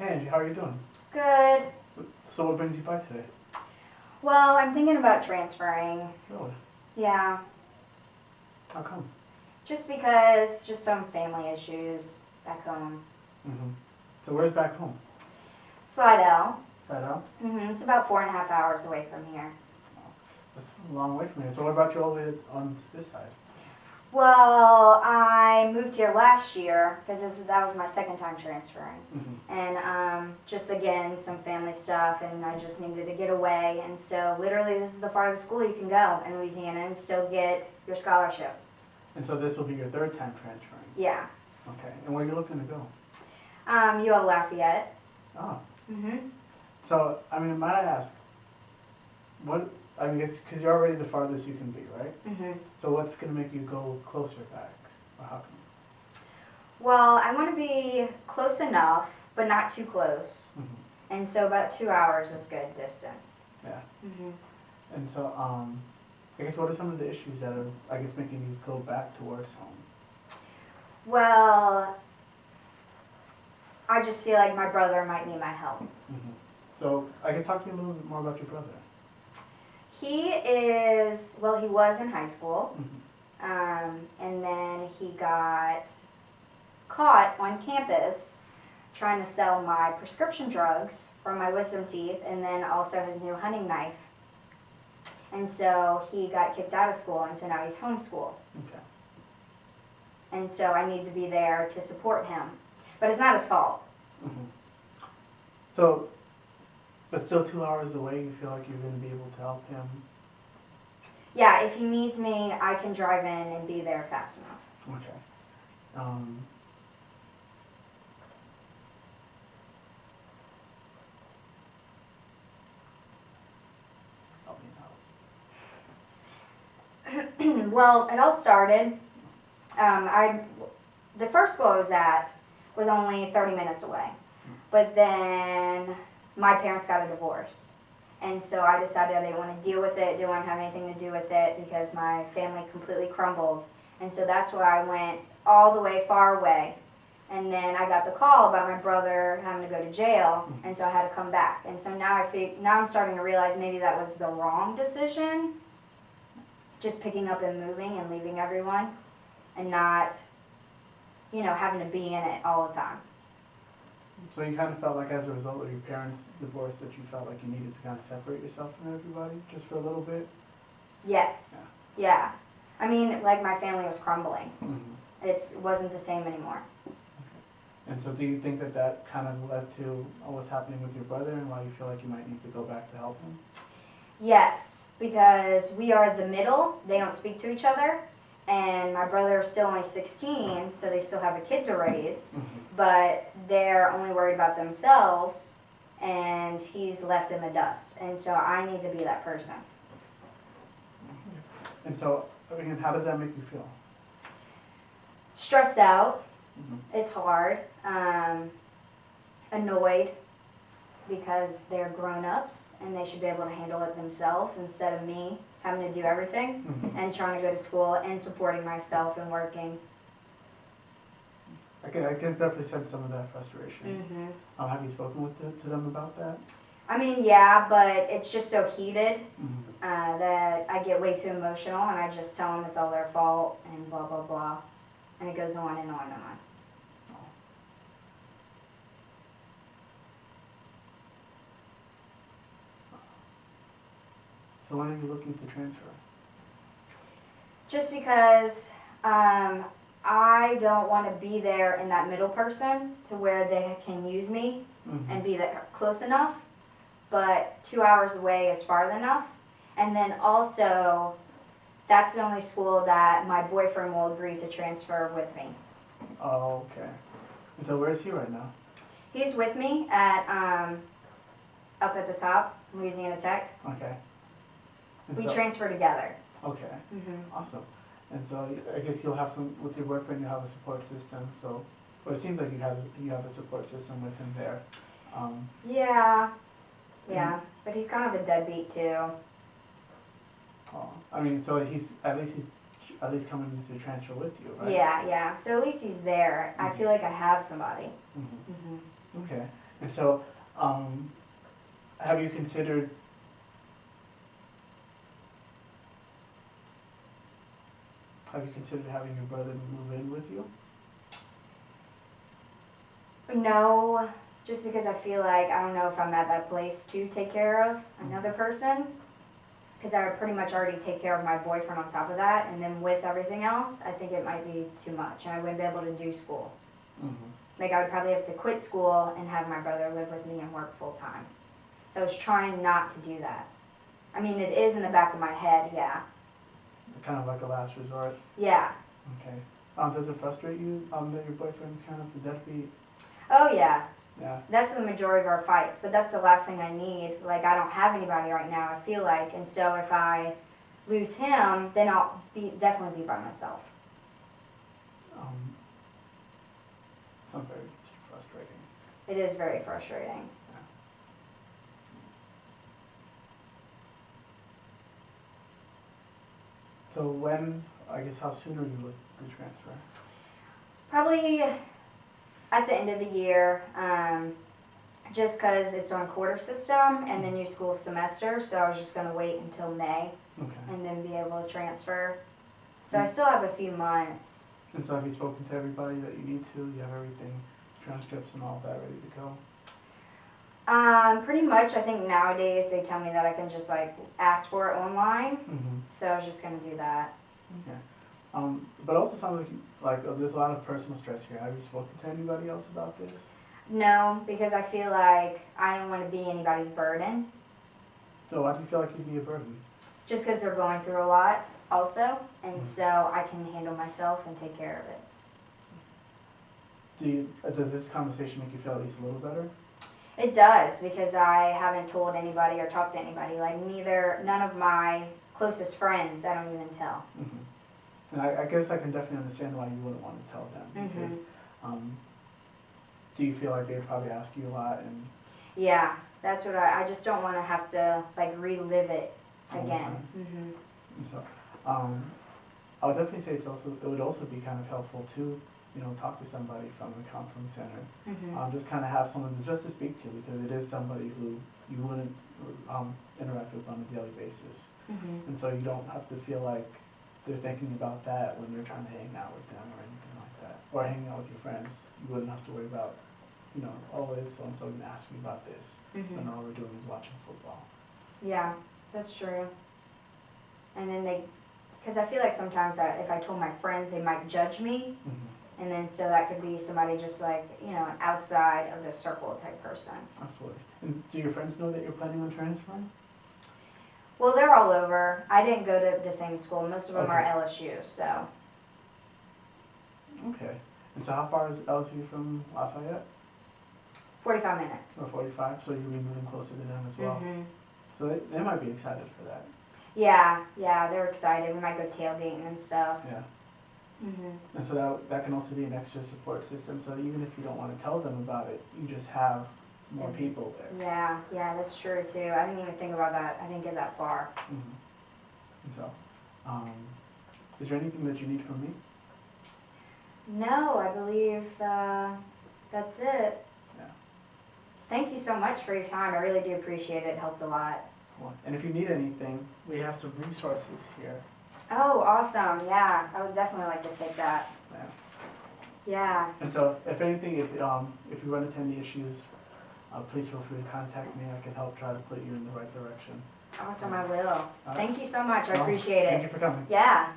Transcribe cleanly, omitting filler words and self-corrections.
Hey Angie, how are you doing? Good. So what brings you by today? Well, I'm thinking about transferring. Really? Yeah, How come? just because, just some family issues back home. Mm-hmm. So where's back home? Slidell. Side out? It's about 4.5 hours away from here. That's a long way from here. So what brought you all the way on this side? Well, I moved here last year because that was my second time transferring. Mm-hmm. And just again, some family stuff, and I just needed to get away. And so, literally, this is the farthest school you can go in Louisiana and still get your scholarship. And so this will be your third time transferring? Yeah. Okay. And where are you looking to go? UL Lafayette. Oh. Mm-hmm. So, I mean, might I ask, I mean, it's because you're already the farthest you can be, right? Mm-hmm. So what's going to make you go closer back? Or how come? Well, I want to be close enough, but not too close. Mm-hmm. And so about 2 hours is good distance. Yeah. Mm-hmm. And so, I guess what are some of the issues that are, I guess, making you go back towards home? Well, I just feel like my brother might need my help. Mm-hmm. So, I can talk to you a little bit more about your brother. He was in high school, Mm-hmm. and then he got caught on campus trying to sell my prescription drugs for my wisdom teeth and then also his new hunting knife. And so he got kicked out of school, and so now he's homeschooled. Okay. And so I need to be there to support him. But it's not his fault. Mm-hmm. So, but still 2 hours away, you feel like you're going to be able to help him? Yeah, if he needs me, I can drive in and be there fast enough. Okay. Help me out. Well, it all started. The first school I was at was only 30 minutes away, but then my parents got a divorce, and so I decided I didn't want to deal with it, didn't want to have anything to do with it because my family completely crumbled, and so that's why I went all the way far away. And then I got the call about my brother having to go to jail, and so I had to come back. And so now I'm starting to realize maybe that was the wrong decision, just picking up and moving and leaving everyone, and not, having to be in it all the time. So you kind of felt like as a result of your parents' divorce that you felt like you needed to kind of separate yourself from everybody just for a little bit? Yes. Yeah. I mean, like my family was crumbling. Mm-hmm. It wasn't the same anymore. And so do you think that that kind of led to what's happening with your brother and why you feel like you might need to go back to help him? Yes, because we are the middle. They don't speak to each other. And my brother is still only 16, so they still have a kid to raise. Mm-hmm. But they're only worried about themselves, and he's left in the dust. And so I need to be that person. And so, I mean, how does that make you feel? Stressed out. Mm-hmm. It's hard. Annoyed because they're grown-ups and they should be able to handle it themselves instead of me having to do everything Mm-hmm. and trying to go to school and supporting myself and working. I can definitely sense some of that frustration. Mm-hmm. Have you spoken to them about that? I mean, yeah, but it's just so heated Mm-hmm. that I get way too emotional and I just tell them it's all their fault and blah, blah, blah. And it goes on and on and on. So when are you looking to transfer? Just because I don't want to be there in that middle person to where they can use me Mm-hmm. and be that close enough, but 2 hours away is far enough. And then also, that's the only school that my boyfriend will agree to transfer with me. Oh, okay. And so where is he right now? He's with me at up at the top, Louisiana Tech. Okay. And We so- transfer together. Okay. Mm-hmm. Awesome. And so I guess you'll have some with your boyfriend. You have a support system. So, well, it seems like you have a support system with him there. Yeah, but he's kind of a deadbeat too. I mean, so he's at least coming to transfer with you, right? Yeah. So at least he's there. I feel like I have somebody. Mm-hmm. Mm-hmm. Okay. And So, have you considered having your brother move in with you? No, just because I feel like I don't know if I'm at that place to take care of another person. Because I would pretty much already take care of my boyfriend on top of that, and then with everything else, I think it might be too much, and I wouldn't be able to do school. Mm-hmm. Like I would probably have to quit school and have my brother live with me and work full time. So I was trying not to do that. I mean, it is in the back of my head, yeah. Kind of like a last resort. Yeah. Okay. Does it frustrate you that your boyfriend's kind of the deadbeat? Oh yeah. Yeah. That's the majority of our fights, but that's the last thing I need. Like I don't have anybody right now, I feel like, and so if I lose him, then I'll definitely be by myself. Sounds very frustrating. It is very frustrating. So how soon are you looking to transfer? Probably at the end of the year, just because it's on quarter system and the new school semester, so I was just going to wait until May Okay. and then be able to transfer. So I still have a few months. And so have you spoken to everybody that you need to? You have everything, transcripts and all that ready to go? Pretty much, I think nowadays they tell me that I can just like ask for it online, Mm-hmm. so I was just going to do that. Okay. But also sounds like there's a lot of personal stress here. Have you spoken to anybody else about this? No, because I feel like I don't want to be anybody's burden, So why do you feel like you'd be a burden? just because they're going through a lot also, and so I can handle myself and take care of it. Does this conversation make you feel at least a little better? It does, because I haven't told anybody or talked to anybody. Like none of my closest friends, I don't even tell. Mm-hmm. And I guess I can definitely understand why you wouldn't want to tell them, because do you feel like they probably ask you a lot and Yeah, that's what I just don't want to have to like relive it all the again. time? Mhm. And so, I would definitely say it would also be kind of helpful to, talk to somebody from the counseling center. Mhm. Just kind of have someone just to speak to, because it is somebody who you wouldn't interact with on a daily basis. Mhm. And so you don't have to feel like they're thinking about that when you're trying to hang out with them or anything like that. Or hanging out with your friends. You wouldn't have to worry about, oh, is so-and-so going to ask me about this? When Mhm. all we're doing is watching football. Yeah, that's true. And then because I feel like sometimes that if I told my friends, they might judge me. Mm-hmm. And then so that could be somebody just like, an outside of the circle type person. Absolutely. And do your friends know that you're planning on transferring? Well, they're all over. I didn't go to the same school. Most of them are Okay. LSU, so Okay. And so how far is LSU from Lafayette? 45 minutes. Or 45? So you'll be moving closer to them as well. Mhm. So they might be excited for that. Yeah, they're excited. We might go tailgating and stuff. Yeah. Mhm. And so that can also be an extra support system. So even if you don't want to tell them about it, you just have more Mhm. people there. Yeah, that's true too. I didn't even think about that. I didn't get that far. Mm-hmm. And so, is there anything that you need from me? No, I believe that's it. Yeah. Thank you so much for your time. I really do appreciate it. It helped a lot. Cool. And if you need anything, we have some resources here. Oh, awesome. Yeah, I would definitely like to take that. Yeah. Yeah. And so, if anything, if you run into any issues, please feel free to contact me. I can help try to put you in the right direction. Awesome, I will. right. Thank you so much. I Well, appreciate Thank it. you for coming. Yeah.